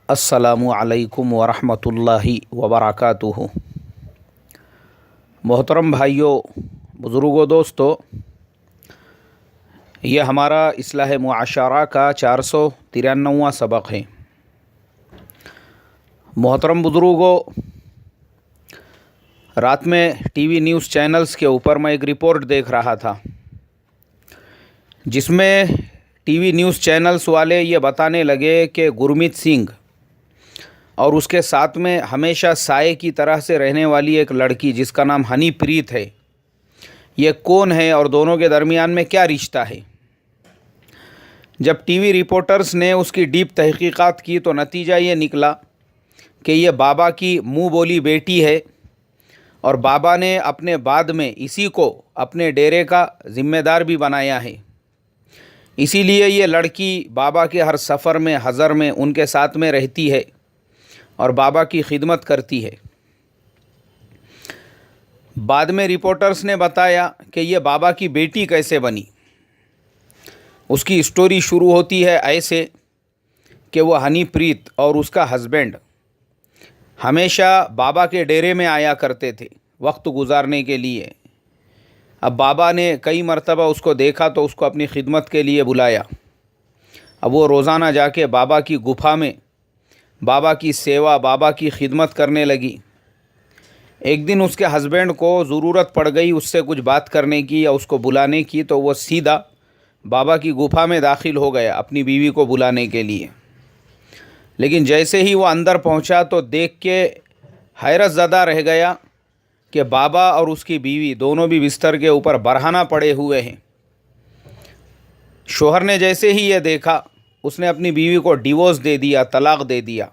अस्सलामु अलैकुम वरहमतुल्लाहि वबरकातुहु। मोहतरम भाइयों, बुज़ुर्गों, दोस्तों, यह हमारा इस्लाह मुआशरा का 493वां सबक है। मोहतरम बुज़ुर्गों, रात में टीवी न्यूज़ चैनल्स के ऊपर मैं एक रिपोर्ट देख रहा था, जिसमें टीवी न्यूज़ चैनल्स वाले ये बताने लगे कि गुरमीत सिंह और उसके साथ में हमेशा साये की तरह से रहने वाली एक लड़की जिसका नाम हनीप्रीत है, ये कौन है और दोनों के दरमियान में क्या रिश्ता है। जब टीवी रिपोर्टर्स ने उसकी डीप तहकीकात की तो नतीजा ये निकला कि ये बाबा की मुँह बोली बेटी है और बाबा ने अपने बाद में इसी को अपने डेरे का ज़िम्मेदार भी बनाया है। इसीलिए ये लड़की बाबा के हर सफ़र में, हज़र में उनके साथ में रहती है और बाबा की खिदमत करती है। बाद में रिपोर्टर्स ने बताया कि ये बाबा की बेटी कैसे बनी। उसकी स्टोरी शुरू होती है ऐसे कि वो हनीप्रीत और उसका हस्बैंड हमेशा बाबा के डेरे में आया करते थे वक्त गुजारने के लिए। अब बाबा ने कई मरतबा उसको देखा तो उसको अपनी खिदमत के लिए बुलाया। अब वो रोज़ाना जाके बाबा की गुफा में बाबा की सेवा, बाबा की खिदमत करने लगी। एक दिन उसके हस्बैंड को ज़रूरत पड़ गई उससे कुछ बात करने की या उसको बुलाने की, तो वो सीधा बाबा की गुफा में दाखिल हो गया अपनी बीवी को बुलाने के लिए। लेकिन जैसे ही वो अंदर पहुंचा तो देख के हैरत ज़दा रह गया कि बाबा और उसकी बीवी दोनों भी बिस्तर के ऊपर बरहाना पड़े हुए हैं। शोहर ने जैसे ही ये देखा, उसने अपनी बीवी को डिवोर्स दे दिया, तलाक़ दे दिया।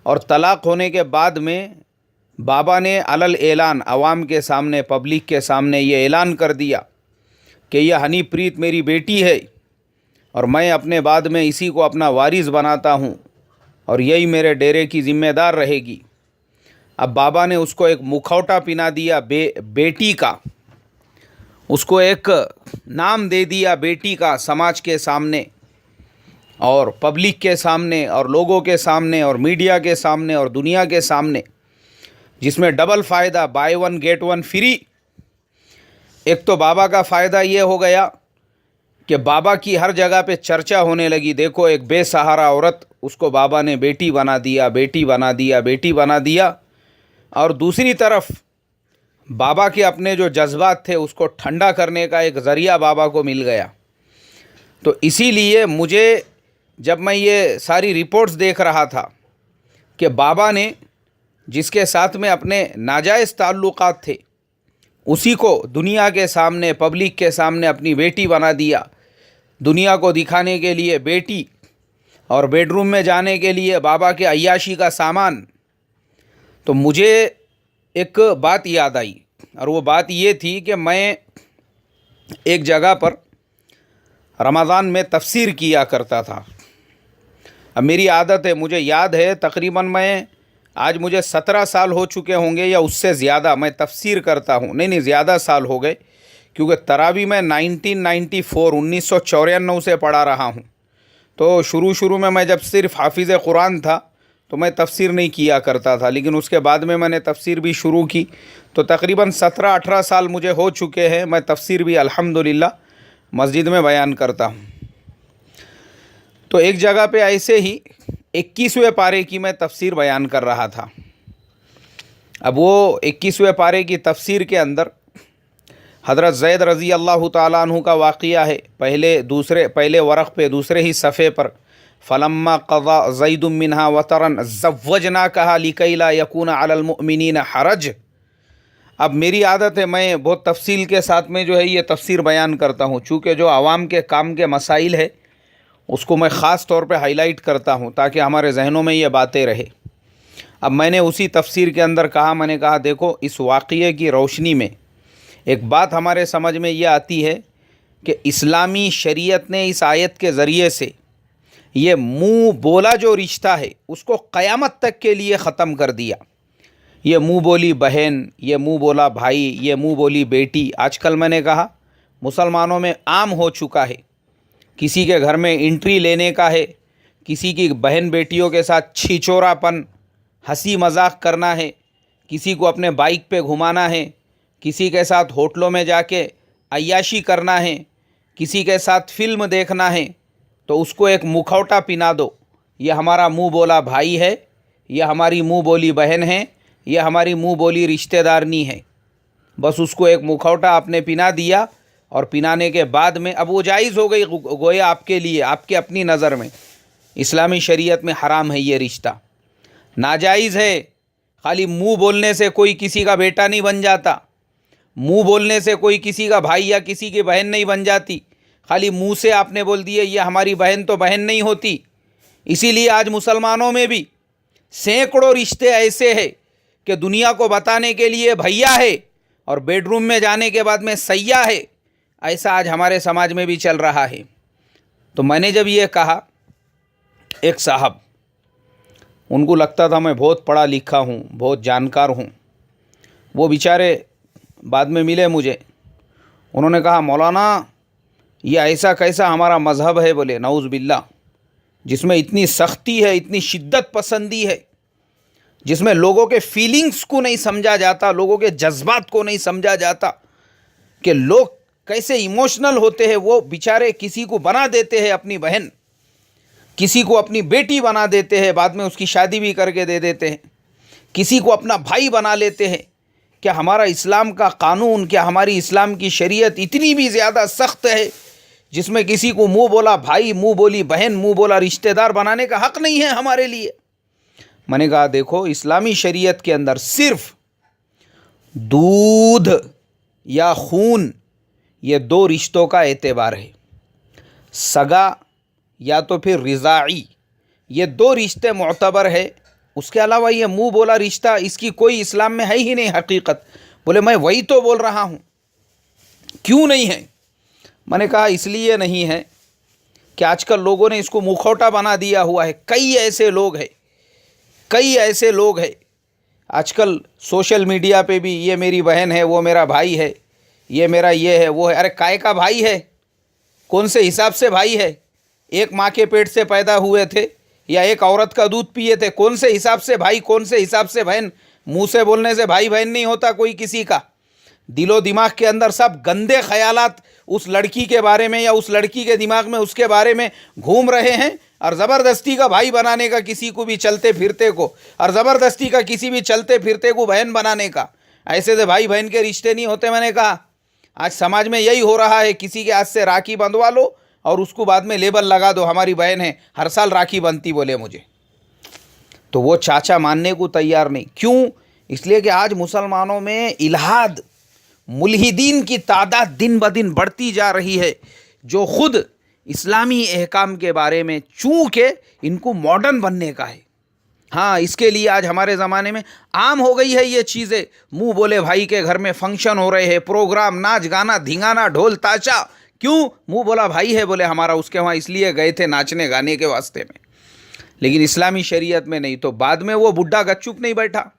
और तलाक़ होने के बाद में बाबा ने अलल ऐलान अवाम के सामने, पब्लिक के सामने ये ऐलान कर दिया कि यह हनीप्रीत मेरी बेटी है और मैं अपने बाद में इसी को अपना वारिस बनाता हूँ और यही मेरे डेरे की ज़िम्मेदार रहेगी। अब बाबा ने उसको एक मुखौटा पिना दिया बेटी का, उसको एक नाम दे दिया बेटी का, समाज के सामने और पब्लिक के सामने और लोगों के सामने और मीडिया के सामने और दुनिया के सामने, जिसमें डबल फ़ायदा, by one get one free. एक तो बाबा का फ़ायदा ये हो गया कि बाबा की हर जगह पे चर्चा होने लगी, देखो एक बेसहारा औरत, उसको बाबा ने बेटी बना दिया, बेटी बना दिया, बेटी बना दिया। और दूसरी तरफ बाबा के अपने जो जज्बात थे उसको ठंडा करने का एक ज़रिया बाबा को मिल गया। तो इसीलिए मुझे, जब मैं ये सारी रिपोर्ट्स देख रहा था कि बाबा ने जिसके साथ में अपने नाजायज़ ताल्लुकात थे उसी को दुनिया के सामने, पब्लिक के सामने अपनी बेटी बना दिया, दुनिया को दिखाने के लिए बेटी और बेडरूम में जाने के लिए बाबा के अय्याशी का सामान, तो मुझे एक बात याद आई। और वो बात ये थी कि मैं एक जगह पर रमज़ान में तफसीर किया करता था। अब मेरी आदत है, मुझे याद है तकरीबन आज मुझे 17 साल हो चुके होंगे या उससे ज़्यादा मैं तफसीर करता हूँ। नहीं, ज़्यादा साल हो गए, क्योंकि तरावी मैं 1994 से पढ़ा रहा हूँ। तो शुरू में मैं जब सिर्फ़ हाफिज़ कुरान था तो मैं तफसीर नहीं किया करता था, लेकिन उसके बाद में मैंने तफसीर भी शुरू की। तो तकरीबन 17-18 साल मुझे हो चुके हैं। मैं तफसीर भी अल्हम्दुलिल्लाह मस्जिद में बयान करता हूँ। तो एक जगह पे ऐसे ही 21वें पारे की मैं तफसीर बयान कर रहा था। अब वो 21वें पारे की तफसीर के अंदर हज़रत ज़ैद रज़ी अल्लाह ताला अन्हु का वाक़िया है। पहले वरक़ पे, दूसरे ही सफ़े पर, फ़लम्मा क़ज़ा ज़ैदुम मिन्हा वतरन ज़व्वजनाकहा लिकै ला यकूना अलल मुअमिनीना हरज। अब मेरी आदत है, मैं बहुत तफसील के साथ में जो है ये तफसीर बयान करता हूँ, चूँकि जो आवाम के काम के मसाइल है उसको मैं ख़ास तौर पे हाईलाइट करता हूँ ताकि हमारे जहनों में ये बातें रहे। अब मैंने उसी तफसीर के अंदर मैंने कहा देखो, इस वाक़ये की रोशनी में एक बात हमारे समझ में ये आती है कि इस्लामी शरीयत ने इस आयत के ज़रिए से ये मुँह बोला जो रिश्ता है उसको क़यामत तक के लिए ख़त्म कर दिया। ये मुँह बोली बहन, ये मुँह बोला भाई, ये मुँह बोली बेटी आजकल मैंने कहा मुसलमानों में आम हो चुका है। किसी के घर में एंट्री लेने का है, किसी की बहन बेटियों के साथ छिछोरापन, हंसी मजाक करना है, किसी को अपने बाइक पे घुमाना है, किसी के साथ होटलों में जाके अय्याशी करना है, किसी के साथ फिल्म देखना है, तो उसको एक मुखौटा पिना दो। ये हमारा मुंह बोला भाई है, ये हमारी मुंह बोली बहन है, ये हमारी मुंह बोली रिश्तेदारनी है। बस उसको एक मुखौटा आपने पिना दिया और पिनाने के बाद में अब वो जायज़ हो गई गोया आपके लिए, आपके अपनी नज़र में। इस्लामी शरीयत में हराम है ये रिश्ता, नाजायज़ है। खाली मुंह बोलने से कोई किसी का बेटा नहीं बन जाता, मुंह बोलने से कोई किसी का भाई या किसी की बहन नहीं बन जाती। खाली मुंह से आपने बोल दिए ये हमारी बहन, तो बहन नहीं होती। इसीलिए आज मुसलमानों में भी सैकड़ों रिश्ते ऐसे हैं कि दुनिया को बताने के लिए भैया है और बेडरूम में जाने के बाद में सैया है। ऐसा आज हमारे समाज में भी चल रहा है। तो मैंने जब ये कहा, एक साहब, उनको लगता था मैं बहुत पढ़ा लिखा हूँ, बहुत जानकार हूँ, वो बेचारे बाद में मिले मुझे। उन्होंने कहा मौलाना ये ऐसा कैसा हमारा मज़हब है, बोले नऊज़ बिल्ला, जिसमें इतनी सख्ती है, इतनी शिद्दत पसंदी है, जिसमें लोगों के फीलिंग्स को नहीं समझा जाता, लोगों के जज्बात को नहीं समझा जाता कि लोग कैसे इमोशनल होते हैं। वो बेचारे किसी को बना देते हैं अपनी बहन, किसी को अपनी बेटी बना देते हैं, बाद में उसकी शादी भी करके दे देते हैं, किसी को अपना भाई बना लेते हैं। क्या हमारा इस्लाम का कानून, क्या हमारी इस्लाम की शरीयत इतनी भी ज़्यादा सख्त है जिसमें किसी को मुंह बोला भाई, मुंह बोली बहन, मुंह बोला रिश्तेदार बनाने का हक़ नहीं है हमारे लिए? मैंने कहा देखो, इस्लामी शरीयत के अंदर सिर्फ दूध या खून, ये दो रिश्तों का एतबार है। सगा या तो फिर रिज़ाई, ये दो रिश्ते मुअतबर है। उसके अलावा ये मुंह बोला रिश्ता, इसकी कोई इस्लाम में है ही नहीं हकीकत। बोले मैं वही तो बोल रहा हूँ, क्यों नहीं है? मैंने कहा इसलिए नहीं है कि आजकल लोगों ने इसको मुखौटा बना दिया हुआ है। कई ऐसे लोग हैं आजकल सोशल मीडिया पे भी, ये मेरी बहन है, वो मेरा भाई है, ये मेरा ये है, वो है। अरे काय का भाई है? कौन से हिसाब से भाई है? एक माँ के पेट से पैदा हुए थे या एक औरत का दूध पिए थे? कौन से हिसाब से भाई, कौन से हिसाब से बहन? मुंह से बोलने से भाई बहन नहीं होता कोई किसी का। दिलो दिमाग के अंदर सब गंदे ख्यालात उस लड़की के बारे में या उस लड़की के दिमाग में उसके बारे में घूम रहे हैं, और ज़बरदस्ती का भाई बनाने का किसी को भी चलते फिरते को, और ज़बरदस्ती का किसी भी चलते फिरते को बहन बनाने का। ऐसे से भाई बहन के रिश्ते नहीं होते। मैंने कहा आज समाज में यही हो रहा है, किसी के हाथ से राखी बंधवा लो और उसको बाद में लेबल लगा दो हमारी बहन है, हर साल राखी बनती बोले मुझे। तो वो चाचा मानने को तैयार नहीं। क्यों? इसलिए कि आज मुसलमानों में इल्हाद, मुल्हिदीन की तादाद दिन ब दिन बढ़ती जा रही है, जो खुद इस्लामी अहकाम के बारे में चूँकि इनको मॉडर्न बनने का है। हाँ, इसके लिए आज हमारे ज़माने में आम हो गई है ये चीज़ें। मुंह बोले भाई के घर में फंक्शन हो रहे हैं, प्रोग्राम, नाच गाना, धिंगाना, ढोल ताशा। क्यों? मुंह बोला भाई है बोले हमारा, उसके वहाँ इसलिए गए थे नाचने गाने के वास्ते में। लेकिन इस्लामी शरीयत में नहीं। तो बाद में वो बुढ़ा गच्चुक नहीं बैठा,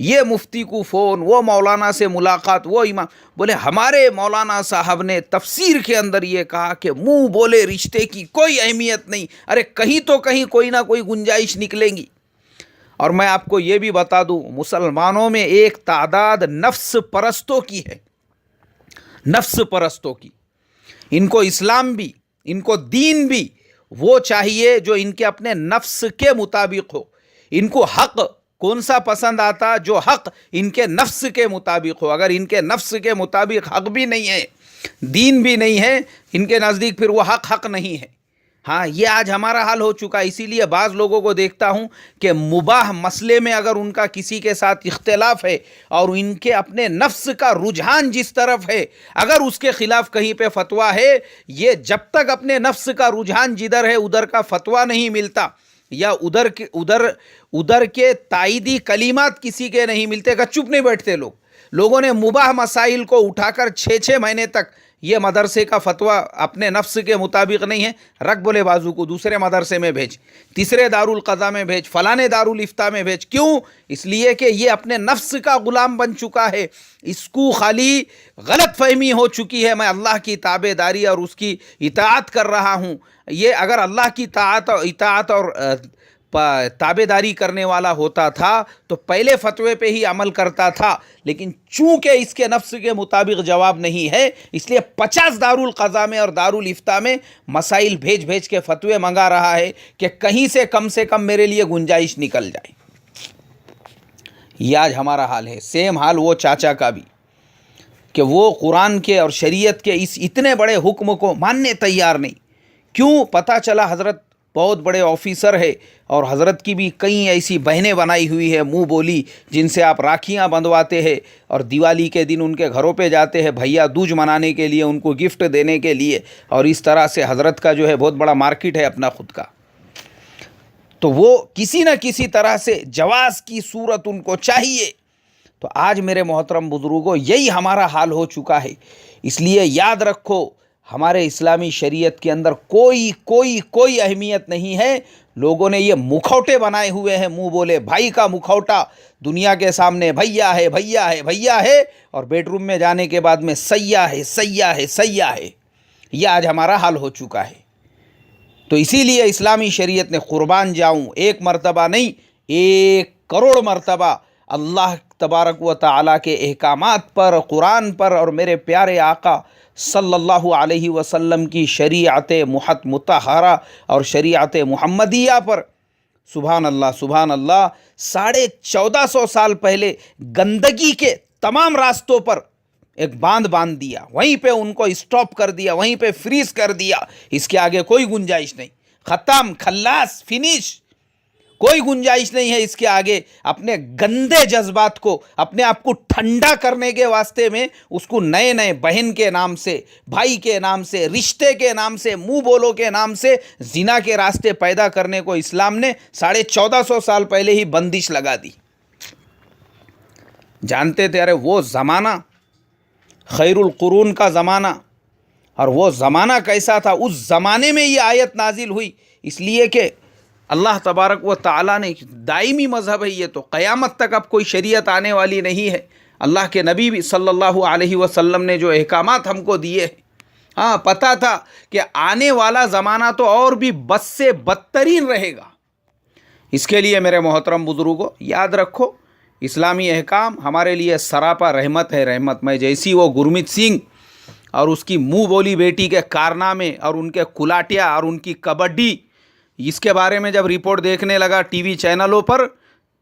ये मुफ्ती को फ़ोन, वो मौलाना से मुलाकात, वो इमाम। बोले हमारे मौलाना साहब ने तफसीर के अंदर ये कहा कि मुंह बोले रिश्ते की कोई अहमियत नहीं। अरे कहीं तो कहीं कोई ना कोई गुंजाइश निकलेंगी। और मैं आपको ये भी बता दूं, मुसलमानों में एक तादाद नफ्स परस्तों की है, नफ्स परस्तों की। इनको इस्लाम भी, इनको दीन भी वो चाहिए जो इनके अपने नफ्स के मुताबिक हो। इनको हक़ कौन सा पसंद आता? जो हक़ इनके नफ्स के मुताबिक हो। अगर इनके नफ्स के मुताबिक हक़ भी नहीं है, दीन भी नहीं है इनके नज़दीक, फिर वो हक़ नहीं है। हाँ, ये आज हमारा हाल हो चुका है। इसीलिए बाज़ लोगों को देखता हूँ कि मुबाह मसले में अगर उनका किसी के साथ इख्तिलाफ है और इनके अपने नफ्स का रुझान जिस तरफ है, अगर उसके ख़िलाफ़ कहीं पे फतवा है, ये जब तक अपने नफ्स का रुझान जिधर है उधर का फतवा नहीं मिलता, या उधर के ताईदी कलीमात किसी के नहीं मिलते, चुप नहीं बैठते लोग। लोगों ने मुबाह मसाइल को उठाकर 6-6 महीने तक یہ مدرسے کا فتویٰ اپنے نفس کے مطابق نہیں ہے، رکھ بولے بازو کو، دوسرے مدرسے میں بھیج، تیسرے دارالقضا میں بھیج، فلانے دارالفتاء میں بھیج۔ کیوں؟ اس لیے کہ یہ اپنے نفس کا غلام بن چکا ہے، اس کو خالی غلط فہمی ہو چکی ہے، میں اللہ کی تابع داری اور اس کی اطاعت کر رہا ہوں۔ یہ اگر اللہ کی اطاعت اور تابع داری کرنے والا ہوتا تھا تو پہلے فتوے پہ ہی عمل کرتا تھا، لیکن چونکہ اس کے نفس کے مطابق جواب نہیں ہے، اس لیے 50 دارالقضا میں اور دارالفتاء میں مسائل بھیج کے فتوے منگا رہا ہے کہ کہیں سے کم میرے لیے گنجائش نکل جائے۔ یہ آج ہمارا حال ہے۔ سیم حال وہ چاچا کا بھی، کہ وہ قرآن کے اور شریعت کے اس اتنے بڑے حکم کو ماننے تیار نہیں۔ کیوں؟ پتہ چلا حضرت بہت بڑے آفیسر ہے اور حضرت کی بھی کئی ایسی بہنیں بنائی ہوئی ہے منہ بولی، جن سے آپ راکھیاں بندھواتے ہیں اور دیوالی کے دن ان کے گھروں پہ جاتے ہیں بھیا دوج منانے کے لیے، ان کو گفٹ دینے کے لیے، اور اس طرح سے حضرت کا جو ہے بہت بڑا مارکیٹ ہے اپنا خود کا۔ تو وہ کسی نہ کسی طرح سے جواز کی صورت ان کو چاہیے۔ تو آج میرے محترم بزرگوں یہی ہمارا حال ہو چکا ہے۔ اس لیے یاد رکھو، ہمارے اسلامی شریعت کے اندر کوئی اہمیت نہیں ہے۔ لوگوں نے یہ مکھوٹے بنائے ہوئے ہیں، منہ بولے بھائی کا مکھوٹا، دنیا کے سامنے بھیا ہے بھیا ہے بھیا ہے، اور بیڈ روم میں جانے کے بعد میں سیاح ہے سیاح ہے سیاح ہے۔ یہ آج ہمارا حال ہو چکا ہے۔ تو اسی لیے اسلامی شریعت نے قربان جاؤں، ایک مرتبہ نہیں 1 کروڑ مرتبہ اللہ تبارک و تعالیٰ کے احکامات پر، قرآن پر، اور میرے پیارے آقا صلی اللہ علیہ وسلم کی شریعت مطہرہ اور شریعت محمدیہ پر، سبحان اللہ سبحان اللہ، 1450 سال پہلے گندگی کے تمام راستوں پر ایک باندھ دیا، وہیں پہ ان کو اسٹاپ کر دیا، وہیں پہ فریز کر دیا۔ اس کے آگے کوئی گنجائش نہیں، ختم، خلاص، فنش، کوئی گنجائش نہیں ہے اس کے آگے۔ اپنے گندے جذبات کو، اپنے آپ کو ٹھنڈا کرنے کے واسطے میں اس کو نئے بہن کے نام سے، بھائی کے نام سے، رشتے کے نام سے، منہ بولوں کے نام سے زنا کے راستے پیدا کرنے کو اسلام نے 1450 سال پہلے ہی بندش لگا دی۔ جانتے تھے ارے وہ زمانہ خیر القرون کا زمانہ، اور وہ زمانہ کیسا تھا، اس زمانے میں یہ آیت نازل ہوئی، اس لیے کہ اللہ تبارک و تعالیٰ نے دائمی مذہب ہے یہ، تو قیامت تک اب کوئی شریعت آنے والی نہیں ہے۔ اللہ کے نبی بھی صلی اللہ علیہ وسلم نے جو احکامات ہم کو دیے ہیں، ہاں پتہ تھا کہ آنے والا زمانہ تو اور بھی بد سے بدترین رہے گا۔ اس کے لیے میرے محترم بزرگوں یاد رکھو، اسلامی احکام ہمارے لیے سراپا رحمت ہے، رحمت۔ میں جیسی وہ گرمیت سنگھ اور اس کی منہ بولی بیٹی کے کارنامے اور ان کے کلاٹیا اور ان کی کبڈی، اس کے بارے میں جب رپورٹ دیکھنے لگا ٹی وی چینلوں پر،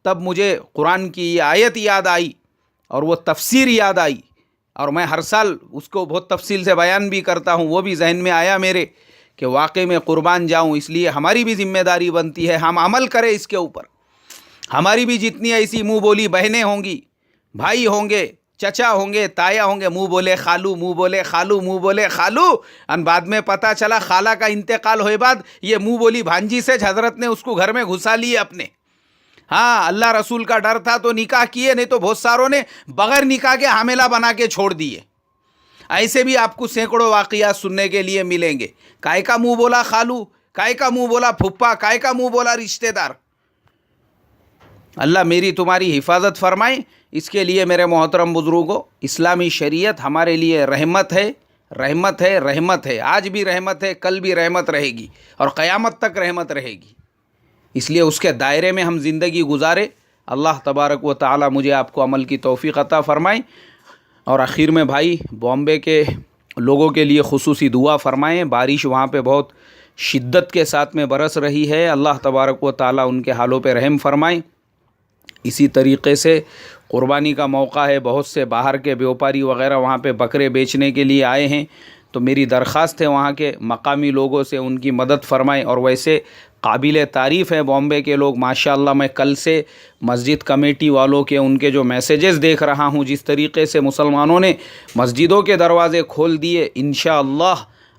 تب مجھے قرآن کی یہ آیت یاد آئی اور وہ تفسیر یاد آئی، اور میں ہر سال اس کو بہت تفصیل سے بیان بھی کرتا ہوں۔ وہ بھی ذہن میں آیا میرے کہ واقعی میں قربان جاؤں، اس لیے ہماری بھی ذمہ داری بنتی ہے ہم عمل کریں اس کے اوپر۔ ہماری بھی جتنی ایسی منہ بولی بہنیں ہوں گی، بھائی ہوں گے، چچا ہوں گے، تایا ہوں گے، منہ بولے خالو، منہ بولے خالو، منہ بولے خالو، اور بعد میں پتہ چلا خالہ کا انتقال ہوئے بعد یہ منہ بولی بھانجی سے حضرت نے اس کو گھر میں گھسا لیے اپنے۔ ہاں اللہ رسول کا ڈر تھا تو نکاح کیے، نہیں تو بہت ساروں نے بغیر نکاح کے حاملہ بنا کے چھوڑ دیے۔ ایسے بھی آپ کو سینکڑوں واقعات سننے کے لیے ملیں گے۔ کائے کا منہ بولا خالو، کائے کا منہ بولا پھپھا، کائے کا منہ بولا رشتہ دار۔ اللہ میری تمہاری حفاظت فرمائے۔ اس کے لیے میرے محترم بزرگوں، اسلامی شریعت ہمارے لیے رحمت ہے، رحمت ہے، رحمت ہے۔ آج بھی رحمت ہے، کل بھی رحمت رہے گی، اور قیامت تک رحمت رہے گی۔ اس لیے اس کے دائرے میں ہم زندگی گزارے۔ اللہ تبارک و تعالی مجھے آپ کو عمل کی توفیق عطا فرمائے۔ اور آخر میں بھائی بامبے کے لوگوں کے لیے خصوصی دعا فرمائیں۔ بارش وہاں پہ بہت شدت کے ساتھ میں برس رہی ہے، اللہ تبارک و تعالی ان کے حالوں پہ رحم فرمائیں۔ اسی طریقے سے قربانی کا موقع ہے، بہت سے باہر کے بیوپاری وغیرہ وہاں پہ بکرے بیچنے کے لیے آئے ہیں، تو میری درخواست ہے وہاں کے مقامی لوگوں سے ان کی مدد فرمائیں۔ اور ویسے قابل تعریف ہے بامبے کے لوگ ماشاءاللہ۔ میں کل سے مسجد کمیٹی والوں کے ان کے جو میسیجز دیکھ رہا ہوں، جس طریقے سے مسلمانوں نے مسجدوں کے دروازے کھول دیے، انشاءاللہ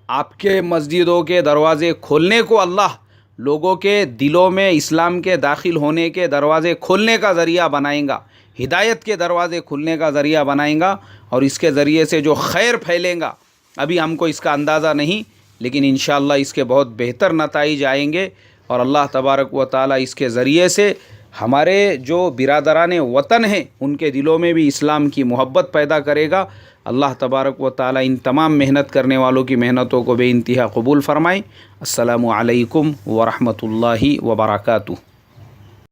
آپ کے مسجدوں کے دروازے کھولنے کو اللہ لوگوں کے دلوں میں اسلام کے داخل ہونے کے دروازے کھولنے کا ذریعہ بنائیں گا، ہدایت کے دروازے کھلنے کا ذریعہ بنائیں گا، اور اس کے ذریعے سے جو خیر پھیلیں گا ابھی ہم کو اس کا اندازہ نہیں، لیکن انشاءاللہ اس کے بہت بہتر نتائج آئیں گے، اور اللہ تبارک و تعالی اس کے ذریعے سے ہمارے جو برادران وطن ہیں ان کے دلوں میں بھی اسلام کی محبت پیدا کرے گا۔ اللہ تبارک و تعالی ان تمام محنت کرنے والوں کی محنتوں کو بے انتہا قبول فرمائے۔ السلام علیکم ورحمۃ اللہ وبرکاتہ۔